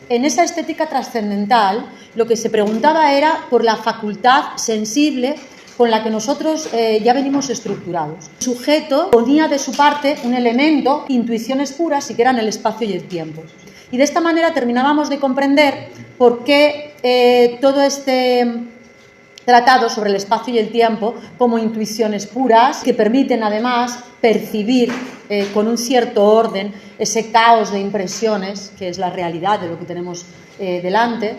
en esa estética trascendental lo que se preguntaba era por la facultad sensible con la que nosotros ya venimos estructurados. El sujeto ponía de su parte un elemento, intuiciones puras, y que eran el espacio y el tiempo. Y de esta manera terminábamos de comprender por qué todo este tratado sobre el espacio y el tiempo como intuiciones puras que permiten además percibir con un cierto orden ese caos de impresiones que es la realidad de lo que tenemos delante.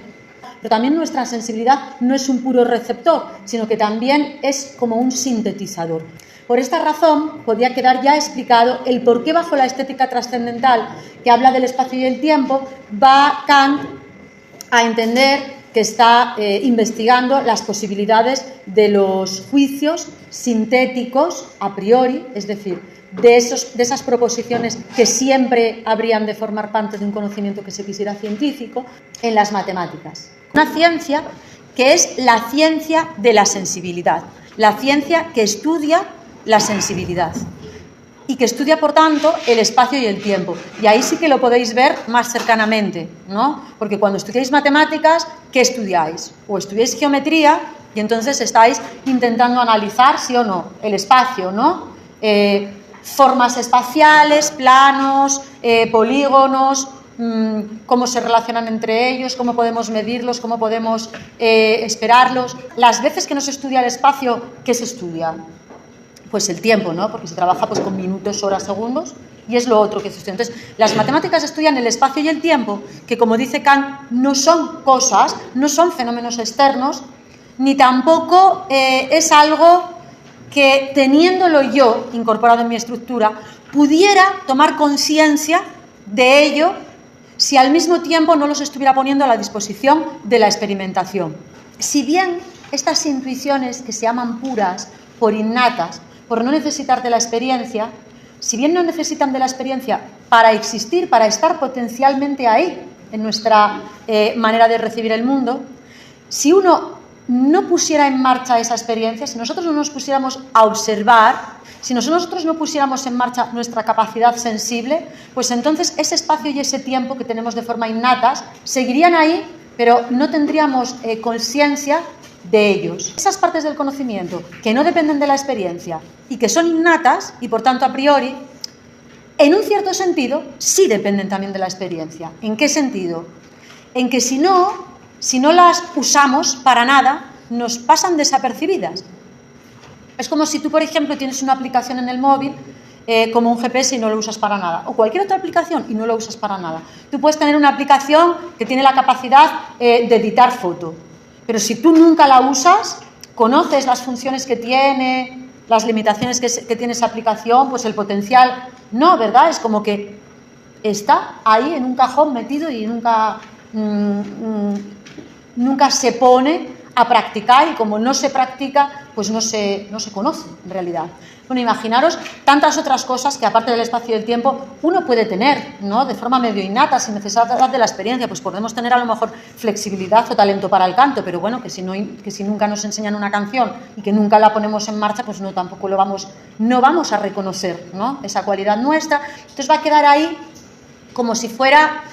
Pero también nuestra sensibilidad no es un puro receptor, sino que también es como un sintetizador. Por esta razón, podría quedar ya explicado el por qué bajo la estética trascendental que habla del espacio y el tiempo va Kant a entender que está investigando las posibilidades de los juicios sintéticos a priori, es decir, de esas proposiciones que siempre habrían de formar parte de un conocimiento que se quisiera científico en las matemáticas. Una ciencia que es la ciencia de la sensibilidad, la ciencia que estudia la sensibilidad y que estudia, por tanto, el espacio y el tiempo. Y ahí sí que lo podéis ver más cercanamente, ¿no? Porque cuando estudiáis matemáticas, ¿qué estudiáis? O estudiáis geometría y entonces estáis intentando analizar, sí o no, el espacio, ¿no? Formas espaciales, planos, polígonos, cómo se relacionan entre ellos, cómo podemos medirlos, cómo podemos esperarlos. Las veces que no se estudia el espacio, ¿qué se estudia? Pues el tiempo, ¿no? Porque se trabaja pues con minutos, horas, segundos, y es lo otro que se estudia. Entonces, las matemáticas estudian el espacio y el tiempo, que como dice Kant, no son cosas, no son fenómenos externos, ni tampoco es algo que, teniéndolo yo incorporado en mi estructura, pudiera tomar conciencia de ello si al mismo tiempo no los estuviera poniendo a la disposición de la experimentación. Si bien estas intuiciones que se llaman puras, por innatas, por no necesitar de la experiencia, si bien no necesitan de la experiencia para existir, para estar potencialmente ahí en nuestra manera de recibir el mundo, si uno no pusiera en marcha esa experiencia, si nosotros no nos pusiéramos a observar, si nosotros no pusiéramos en marcha nuestra capacidad sensible, pues entonces ese espacio y ese tiempo que tenemos de forma innatas seguirían ahí, pero no tendríamos conciencia de ellos. Esas partes del conocimiento que no dependen de la experiencia y que son innatas y por tanto a priori, en un cierto sentido sí dependen también de la experiencia. ¿En qué sentido? En que si no las usamos para nada, nos pasan desapercibidas. Es como si tú, por ejemplo, tienes una aplicación en el móvil como un GPS y no lo usas para nada, o cualquier otra aplicación y no lo usas para nada. Tú puedes tener una aplicación que tiene la capacidad de editar foto, pero si tú nunca la usas, conoces las funciones que tiene, las limitaciones que tiene esa aplicación, pues el potencial no, ¿verdad? Es como que está ahí en un cajón metido y nunca se pone a practicar, y como no se practica, pues no se conoce en realidad. Bueno, imaginaros tantas otras cosas que aparte del espacio y del tiempo uno puede tener, ¿no? De forma medio innata, sin necesidad de la experiencia. Pues podemos tener a lo mejor flexibilidad o talento para el canto, pero bueno, que si nunca nos enseñan una canción y que nunca la ponemos en marcha, pues tampoco no vamos a reconocer, ¿no? Esa cualidad nuestra. Entonces va a quedar ahí como si fuera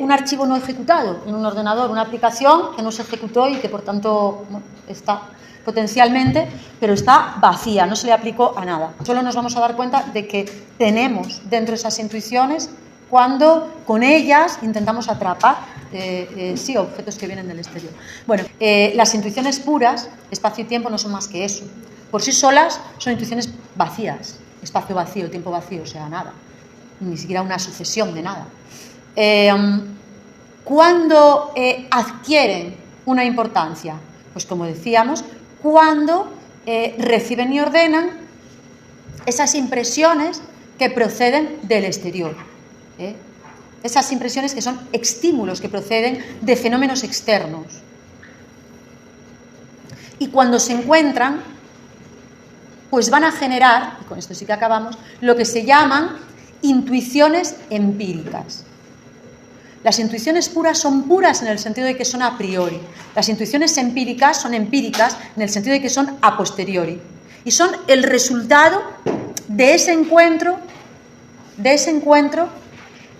un archivo no ejecutado en un ordenador, una aplicación que no se ejecutó y que por tanto está potencialmente, pero está vacía, no se le aplicó a nada. Solo nos vamos a dar cuenta de que tenemos dentro esas intuiciones cuando con ellas intentamos atrapar objetos que vienen del exterior. Bueno, las intuiciones puras, espacio y tiempo, no son más que eso. Por sí solas son intuiciones vacías, espacio vacío, tiempo vacío, o sea, nada, ni siquiera una sucesión de nada. ¿Cuándo adquieren una importancia? Pues como decíamos, cuando reciben y ordenan esas impresiones que proceden del exterior. Esas impresiones que son estímulos que proceden de fenómenos externos. Y cuando se encuentran, pues van a generar, y con esto sí que acabamos, lo que se llaman intuiciones empíricas. Las intuiciones puras son puras en el sentido de que son a priori. Las intuiciones empíricas son empíricas en el sentido de que son a posteriori. Y son el resultado de ese encuentro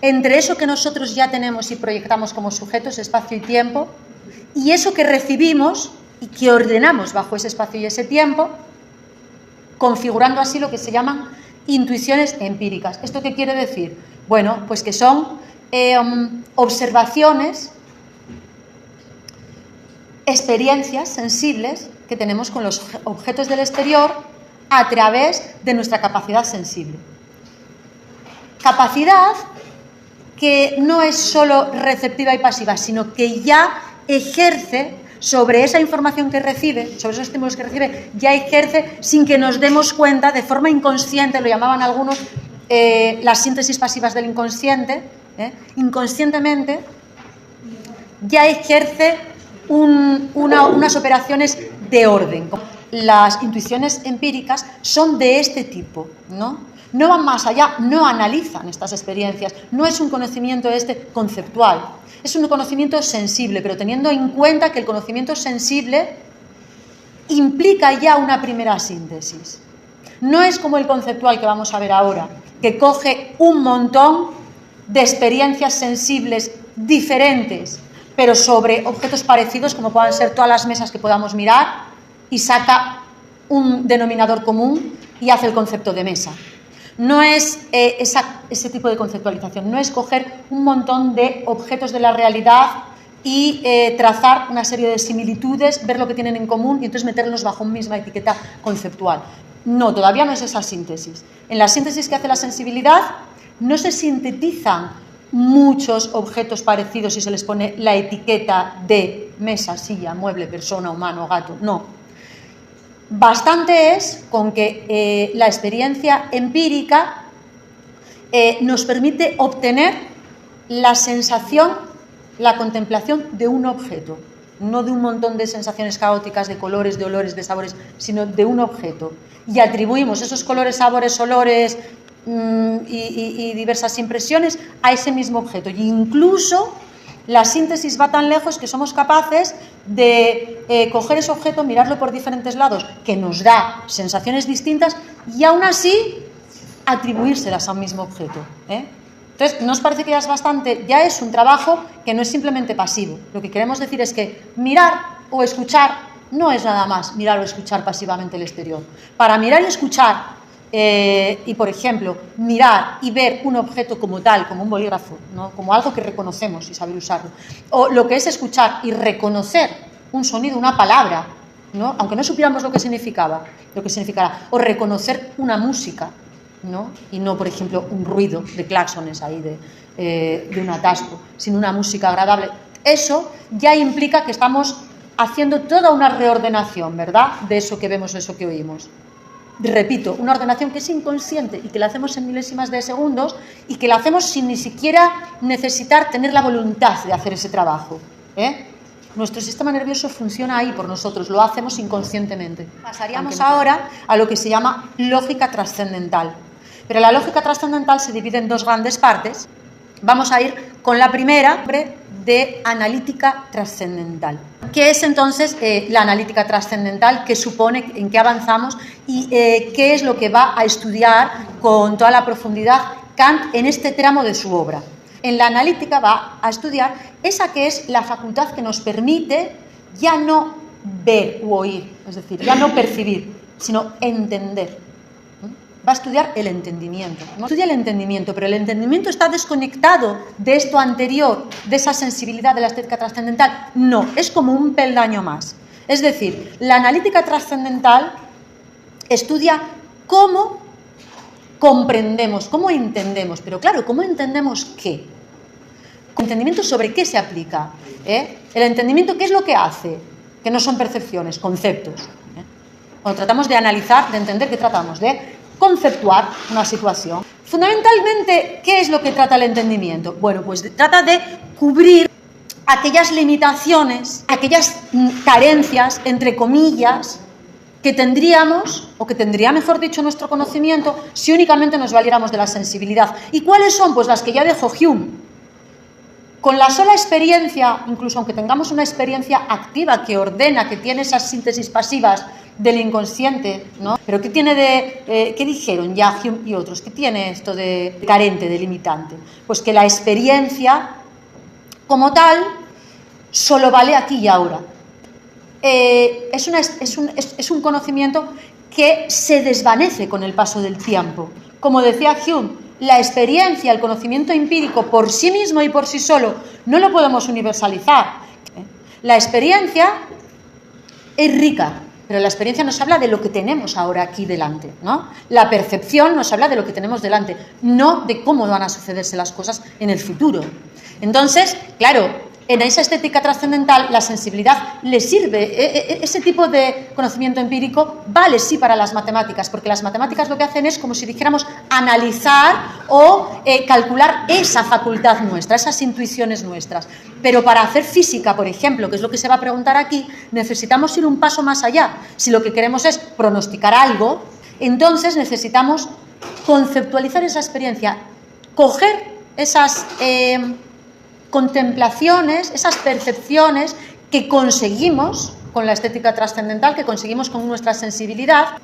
entre eso que nosotros ya tenemos y proyectamos como sujetos, espacio y tiempo, y eso que recibimos y que ordenamos bajo ese espacio y ese tiempo, configurando así lo que se llaman intuiciones empíricas. ¿Esto qué quiere decir? Bueno, pues que son observaciones, experiencias sensibles que tenemos con los objetos del exterior a través de nuestra capacidad sensible. Capacidad que no es solo receptiva y pasiva, sino que ya ejerce sobre esa información que recibe, sobre esos estímulos que recibe, ya ejerce sin que nos demos cuenta, de forma inconsciente, lo llamaban algunos las síntesis pasivas del inconsciente, inconscientemente ya ejerce unas operaciones de orden. Las intuiciones empíricas son de este tipo, ¿no? No van más allá, no analizan estas experiencias, no es un conocimiento conceptual, es un conocimiento sensible, pero teniendo en cuenta que el conocimiento sensible implica ya una primera síntesis. No es como el conceptual que vamos a ver ahora, que coge un montón de experiencias sensibles diferentes, pero sobre objetos parecidos, como puedan ser todas las mesas que podamos mirar, y saca un denominador común y hace el concepto de mesa. No es ese tipo de conceptualización, no es coger un montón de objetos de la realidad y trazar una serie de similitudes, ver lo que tienen en común y entonces meterlos bajo una misma etiqueta conceptual. No, todavía no es esa síntesis. En la síntesis que hace la sensibilidad no se sintetizan muchos objetos parecidos y se les pone la etiqueta de mesa, silla, mueble, persona, humano, gato, no. Bastante es con que la experiencia empírica nos permite obtener la sensación, la contemplación de un objeto, no de un montón de sensaciones caóticas, de colores, de olores, de sabores, sino de un objeto. Y atribuimos esos colores, sabores, olores y diversas impresiones a ese mismo objeto. Y incluso la síntesis va tan lejos que somos capaces de coger ese objeto, mirarlo por diferentes lados, que nos da sensaciones distintas y aún así atribuírselas a un mismo objeto. Entonces, ¿no os parece que ya es bastante? Ya es un trabajo que no es simplemente pasivo. Lo que queremos decir es que mirar o escuchar no es nada más mirar o escuchar pasivamente el exterior. Para mirar y escuchar y, por ejemplo, mirar y ver un objeto como tal, como un bolígrafo, ¿no? Como algo que reconocemos y saber usarlo, o lo que es escuchar y reconocer un sonido, una palabra, ¿no? Aunque no supiéramos lo que significara, o reconocer una música, ¿no? Y no, por ejemplo, un ruido de claxones ahí de un atasco, sino una música agradable. Eso ya implica que estamos haciendo toda una reordenación, ¿verdad?, de eso que vemos, de eso que oímos. Repito, una ordenación que es inconsciente y que la hacemos en milésimas de segundos y que la hacemos sin ni siquiera necesitar tener la voluntad de hacer ese trabajo. Nuestro sistema nervioso funciona ahí por nosotros, lo hacemos inconscientemente. Pasaríamos ahora a lo que se llama lógica trascendental. Pero la lógica trascendental se divide en dos grandes partes. Vamos a ir con la primera, de analítica trascendental. ¿Qué es entonces la analítica trascendental? ¿Qué supone? ¿En qué avanzamos? ¿Y qué es lo que va a estudiar con toda la profundidad Kant en este tramo de su obra? En la analítica va a estudiar esa que es la facultad que nos permite ya no ver u oír, es decir, ya no percibir, sino entender. Va a estudiar el entendimiento. No estudia el entendimiento, pero el entendimiento está desconectado de esto anterior, de esa sensibilidad de la estética trascendental. No, es como un peldaño más. Es decir, la analítica trascendental estudia cómo comprendemos, cómo entendemos, pero claro, ¿cómo entendemos qué? ¿El entendimiento sobre qué se aplica? El entendimiento, ¿qué es lo que hace? Que no son percepciones, conceptos. Cuando tratamos de analizar, de entender, ¿qué tratamos? De conceptuar una situación. Fundamentalmente, ¿qué es lo que trata el entendimiento? Bueno, pues trata de cubrir aquellas limitaciones, aquellas carencias, entre comillas, que tendríamos, o que tendría, mejor dicho, nuestro conocimiento, si únicamente nos valiéramos de la sensibilidad. ¿Y cuáles son? Pues las que ya dejó Hume. Con la sola experiencia, incluso aunque tengamos una experiencia activa que ordena, que tiene esas síntesis pasivas del inconsciente, ¿no? Pero ¿qué tiene de, qué dijeron ya Hume y otros? ¿Qué tiene esto de carente, de limitante? Pues que la experiencia como tal solo vale aquí y ahora. Es un conocimiento que se desvanece con el paso del tiempo. Como decía Hume, la experiencia, el conocimiento empírico por sí mismo y por sí solo no lo podemos universalizar. La experiencia es rica, pero la experiencia nos habla de lo que tenemos ahora aquí delante, ¿no? La percepción nos habla de lo que tenemos delante, no de cómo van a sucederse las cosas en el futuro. Entonces, claro, en esa estética trascendental la sensibilidad le sirve, ese tipo de conocimiento empírico vale sí para las matemáticas, porque las matemáticas lo que hacen es como si dijéramos analizar o calcular esa facultad nuestra, esas intuiciones nuestras. Pero para hacer física, por ejemplo, que es lo que se va a preguntar aquí, necesitamos ir un paso más allá. Si lo que queremos es pronosticar algo, entonces necesitamos conceptualizar esa experiencia, coger esas contemplaciones, esas percepciones que conseguimos con la estética trascendental, que conseguimos con nuestra sensibilidad,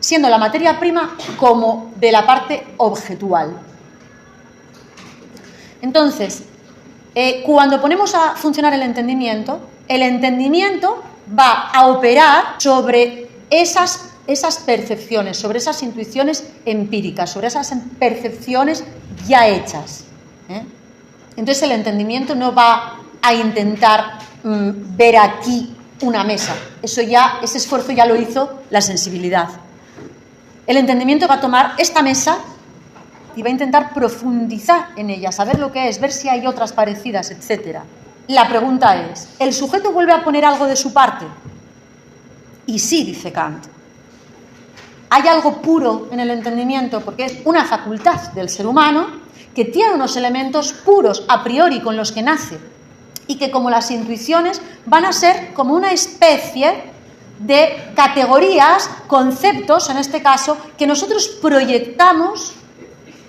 siendo la materia prima como de la parte objetual. Entonces, cuando ponemos a funcionar el entendimiento va a operar sobre esas percepciones, sobre esas intuiciones empíricas, sobre esas percepciones ya hechas, Entonces el entendimiento no va a intentar ver aquí una mesa. Ese esfuerzo ya lo hizo la sensibilidad. El entendimiento va a tomar esta mesa y va a intentar profundizar en ella, saber lo que es, ver si hay otras parecidas, etc. La pregunta es, ¿el sujeto vuelve a poner algo de su parte? Y sí, dice Kant. Hay algo puro en el entendimiento porque es una facultad del ser humano que tiene unos elementos puros a priori con los que nace y que, como las intuiciones, van a ser como una especie de categorías, conceptos, en este caso, que nosotros proyectamos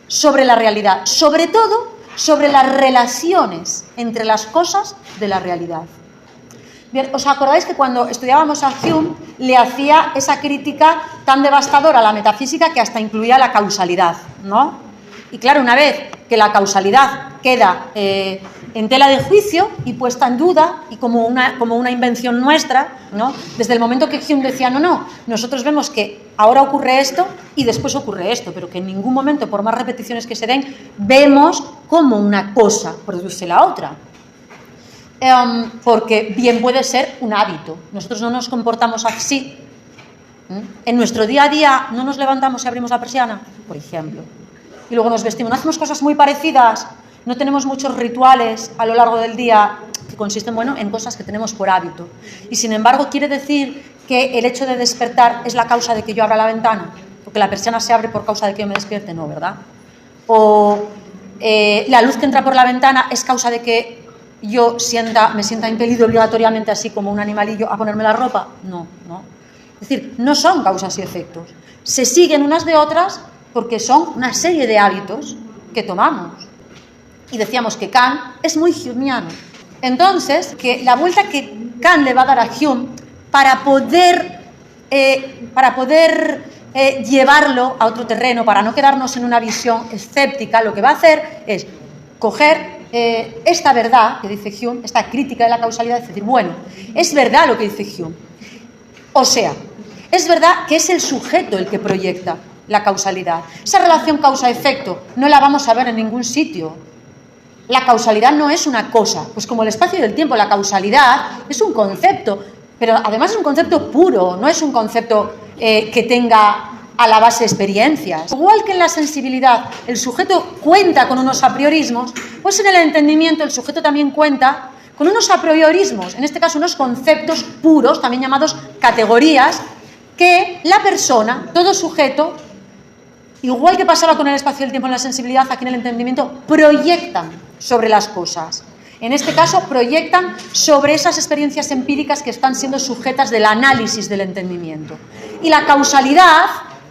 sobre la realidad, sobre todo sobre las relaciones entre las cosas de la realidad. Bien, ¿os acordáis que cuando estudiábamos a Hume le hacía esa crítica tan devastadora a la metafísica que hasta incluía la causalidad, ¿no? Y claro, una vez que la causalidad queda en tela de juicio y puesta en duda y como una invención nuestra, ¿no? Desde el momento que Hume decía, no, nosotros vemos que ahora ocurre esto y después ocurre esto, pero que en ningún momento, por más repeticiones que se den, vemos cómo una cosa produce la otra. Porque bien puede ser un hábito. Nosotros no nos comportamos así. En nuestro día a día no nos levantamos y abrimos la persiana, por ejemplo. Y luego nos vestimos, no hacemos cosas muy parecidas, no tenemos muchos rituales a lo largo del día que consisten, en cosas que tenemos por hábito. Y sin embargo, ¿quiere decir que el hecho de despertar es la causa de que yo abra la ventana? Porque la persiana se abre por causa de que yo me despierte, no, ¿verdad? O la luz que entra por la ventana es causa de que yo me sienta impelido obligatoriamente, así como un animalillo, a ponerme la ropa. No. Es decir, no son causas y efectos. Se siguen unas de otras porque son una serie de hábitos que tomamos. Y decíamos que Kant es muy humeano. Entonces, que la vuelta que Kant le va a dar a Hume para poder llevarlo a otro terreno, para no quedarnos en una visión escéptica, lo que va a hacer es coger esta verdad que dice Hume, esta crítica de la causalidad, es decir, es verdad lo que dice Hume. O sea, es verdad que es el sujeto el que proyecta la causalidad. Esa relación causa-efecto no la vamos a ver en ningún sitio. La causalidad no es una cosa, pues como el espacio y el tiempo, la causalidad es un concepto, pero además es un concepto puro, no es un concepto que tenga a la base experiencias. Igual que en la sensibilidad el sujeto cuenta con unos apriorismos, pues en el entendimiento el sujeto también cuenta con unos apriorismos, en este caso unos conceptos puros, también llamados categorías, que la persona, todo sujeto, igual que pasaba con el espacio y el tiempo en la sensibilidad, aquí en el entendimiento, proyectan sobre las cosas. En este caso, proyectan sobre esas experiencias empíricas que están siendo sujetas del análisis del entendimiento. Y la causalidad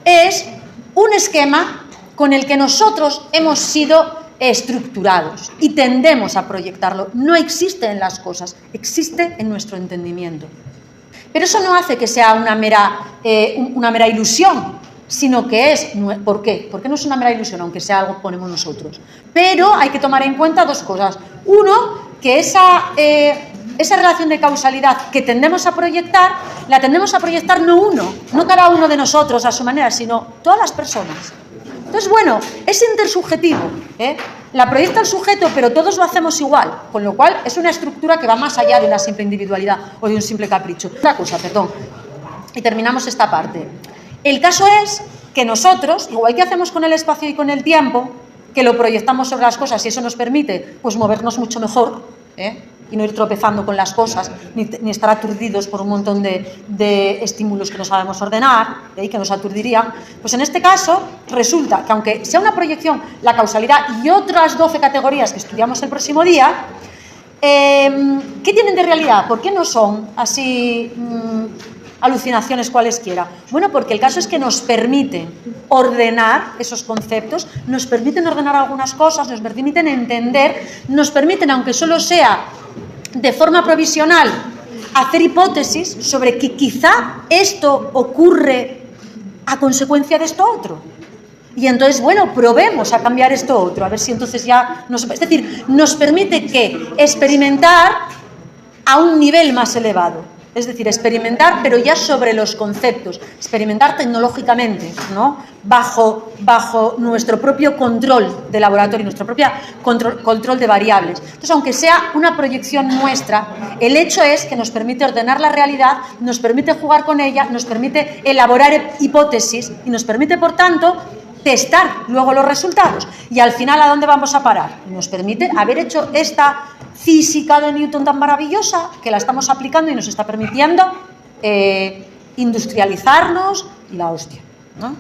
es un esquema con el que nosotros hemos sido estructurados y tendemos a proyectarlo. No existe en las cosas, existe en nuestro entendimiento. Pero eso no hace que sea una mera ilusión, sino que es... ¿Por qué? Porque no es una mera ilusión, aunque sea algo que ponemos nosotros. Pero hay que tomar en cuenta dos cosas. Uno, que esa relación de causalidad que tendemos a proyectar, la tendemos a proyectar no cada uno de nosotros a su manera, sino todas las personas. Entonces, bueno, es intersubjetivo, la proyecta el sujeto, pero todos lo hacemos igual, con lo cual es una estructura que va más allá de una simple individualidad o de un simple capricho. Otra cosa, perdón, y terminamos esta parte. El caso es que nosotros, igual que hacemos con el espacio y con el tiempo, que lo proyectamos sobre las cosas y eso nos permite pues movernos mucho mejor, y no ir tropezando con las cosas, ni estar aturdidos por un montón de estímulos que no sabemos ordenar, que nos aturdirían, pues en este caso resulta que aunque sea una proyección, la causalidad y otras 12 categorías que estudiamos el próximo día, ¿qué tienen de realidad? ¿Por qué no son así alucinaciones cualesquiera? Bueno, porque el caso es que nos permiten ordenar esos conceptos, nos permiten ordenar algunas cosas, nos permiten entender, nos permiten, aunque solo sea de forma provisional, hacer hipótesis sobre que quizá esto ocurre a consecuencia de esto otro. Y entonces, bueno, probemos a cambiar esto otro, a ver si entonces ya... Es decir, nos permite que experimentar a un nivel más elevado. Es decir, experimentar, pero ya sobre los conceptos, experimentar tecnológicamente, ¿no? Bajo nuestro propio control de laboratorio, nuestro propio control de variables. Entonces, aunque sea una proyección nuestra, el hecho es que nos permite ordenar la realidad, nos permite jugar con ella, nos permite elaborar hipótesis y nos permite, por tanto, testar luego los resultados. Y al final, ¿a dónde vamos a parar? Nos permite haber hecho esta física de Newton tan maravillosa que la estamos aplicando y nos está permitiendo industrializarnos y la hostia, ¿no?